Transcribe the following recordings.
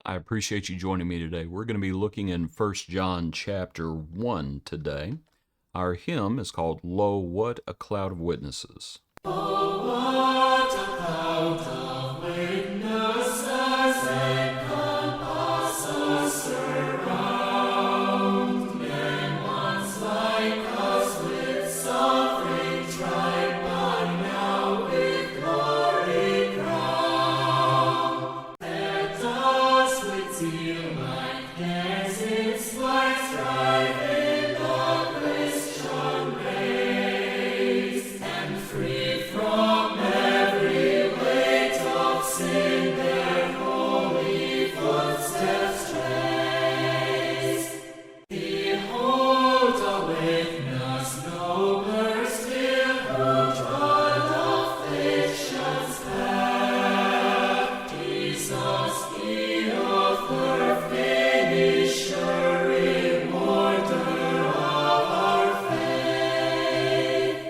I appreciate you joining me today. We're going to be looking in 1 John chapter 1 today. Our hymn is called, Lo, What a Cloud of Witnesses. Oh, what a cloud of witnesses encompass us around. Men once like us with suffering tried, but now with glory crowned. Let us with zeal like cares in slight strive in the Christian race, and free from every weight of sin their holy footsteps trace. Behold a witness nobler still, who trod affliction's path. Jesus, the author, finisher, rewarder of our faith.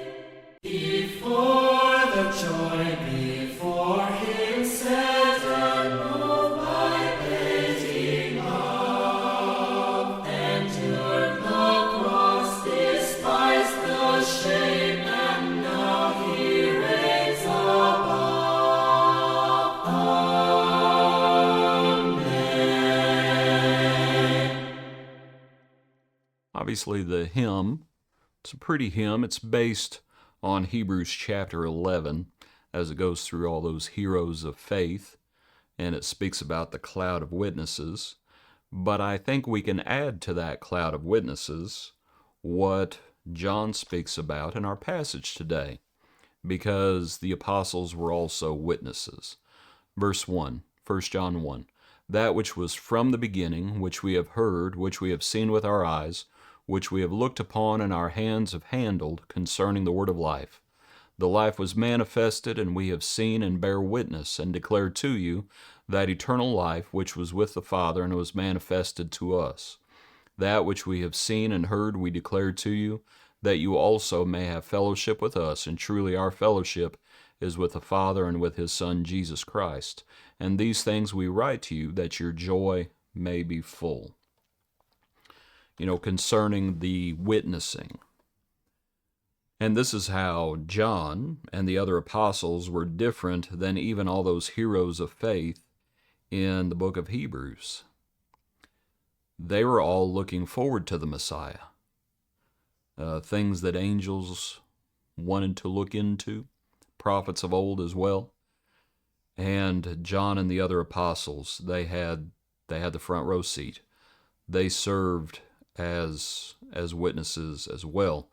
Before the joy before him set, and moved by pitying love, endured the cross, despised the shame, and now he reigns above. Amen. Obviously, the hymn, it's a pretty hymn. It's based on Hebrews chapter 11 as it goes through all those heroes of faith, and it speaks about the cloud of witnesses. But I think we can add to that cloud of witnesses what John speaks about in our passage today, because the apostles were also witnesses. Verse 1, 1 John 1, that which was from the beginning, which we have heard, which we have seen with our eyes, which we have looked upon and our hands have handled concerning the word of life. The life was manifested, and we have seen and bear witness, and declare to you that eternal life which was with the Father and was manifested to us. That which we have seen and heard we declare to you, that you also may have fellowship with us, and truly our fellowship is with the Father and with his Son Jesus Christ. And these things we write to you, that your joy may be full. Concerning the witnessing. And this is how John and the other apostles were different than even all those heroes of faith in the book of Hebrews. They were all looking forward to the Messiah. Things that angels wanted to look into, prophets of old as well. And John and the other apostles, they had the front row seat. They served as witnesses as well.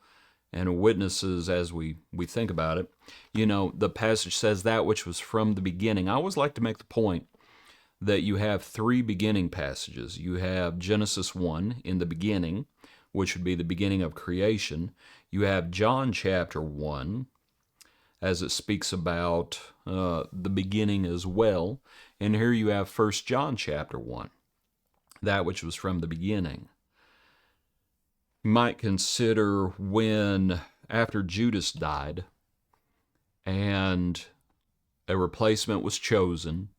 And witnesses, as we think about it, the passage says that which was from the beginning. I always like to make the point that you have three beginning passages. You have Genesis 1 in the beginning, which would be the beginning of creation. You have John chapter 1, as it speaks about the beginning as well. And here you have 1 John chapter 1, that which was from the beginning. You might consider when, after Judas died, and a replacement was chosen,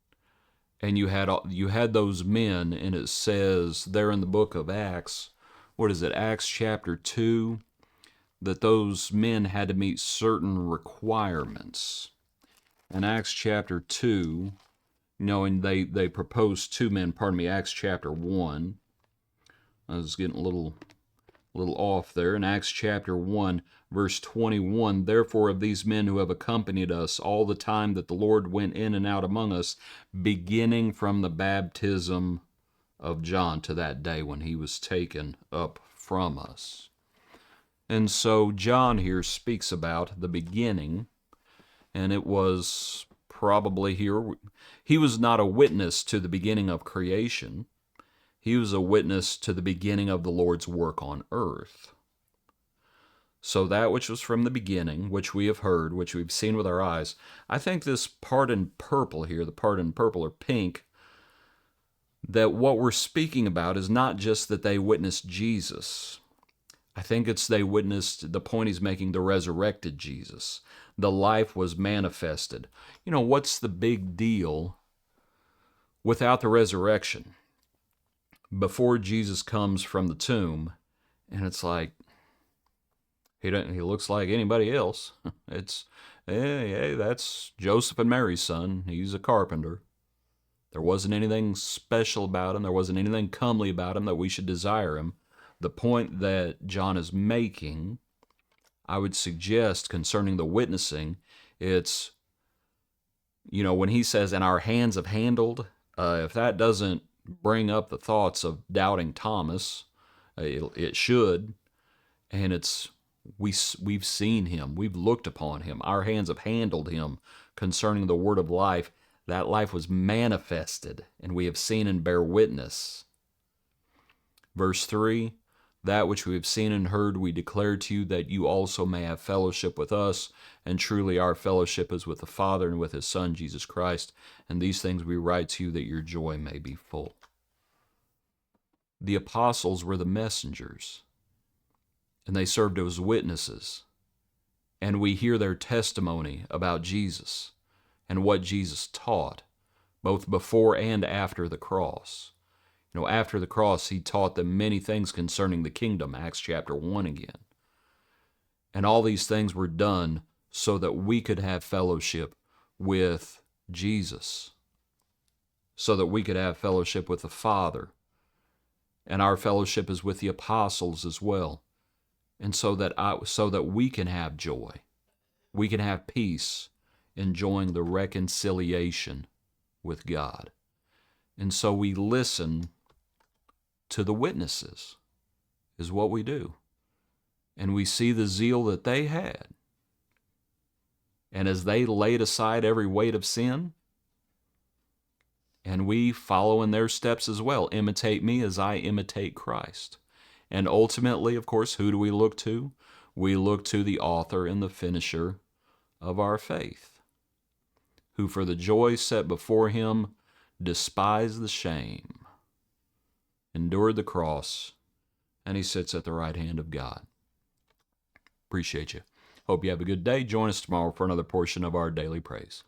and you had those men, and it says there in the book of Acts, Acts chapter 2, that those men had to meet certain requirements. In Acts chapter 2, and they proposed two men, Acts chapter 1. I was getting a little off there. In Acts chapter 1, verse 21, therefore of these men who have accompanied us all the time that the Lord went in and out among us, beginning from the baptism of John to that day when he was taken up from us. And so John here speaks about the beginning, and it was probably here. He was not a witness to the beginning of creation. He was a witness to the beginning of the Lord's work on earth. So that which was from the beginning, which we have heard, which we've seen with our eyes. I think this part in purple here, the part in purple or pink, that what we're speaking about is not just that they witnessed Jesus. I think it's they witnessed, the point he's making, the resurrected Jesus. The life was manifested. What's the big deal without the resurrection, before Jesus comes from the tomb, and it's like, he looks like anybody else. Hey, that's Joseph and Mary's son. He's a carpenter. There wasn't anything special about him. There wasn't anything comely about him that we should desire him. The point that John is making, I would suggest, concerning the witnessing, it's, when he says, and our hands have handled, if that doesn't bring up the thoughts of doubting Thomas, it should. And it's, we've seen him. We've looked upon him. Our hands have handled him concerning the word of life. That life was manifested, and we have seen and bear witness. Verse 3, that which we have seen and heard we declare to you, that you also may have fellowship with us. And truly our fellowship is with the Father and with his Son, Jesus Christ. And these things we write to you, that your joy may be full. The apostles were the messengers, and they served as witnesses. And we hear their testimony about Jesus and what Jesus taught, both before and after the cross. After the cross, he taught them many things concerning the kingdom, Acts chapter 1 again. And all these things were done so that we could have fellowship with Jesus, so that we could have fellowship with the Father. And our fellowship is with the apostles as well. And so that we can have joy, we can have peace, enjoying the reconciliation with God. And so we listen to the witnesses, is what we do. And we see the zeal that they had. And as they laid aside every weight of sin, and we follow in their steps as well, imitate me as I imitate Christ. And ultimately, of course, who do we look to? We look to the author and the finisher of our faith, who for the joy set before him despised the shame, endured the cross, and he sits at the right hand of God. Appreciate you. Hope you have a good day. Join us tomorrow for another portion of our daily praise.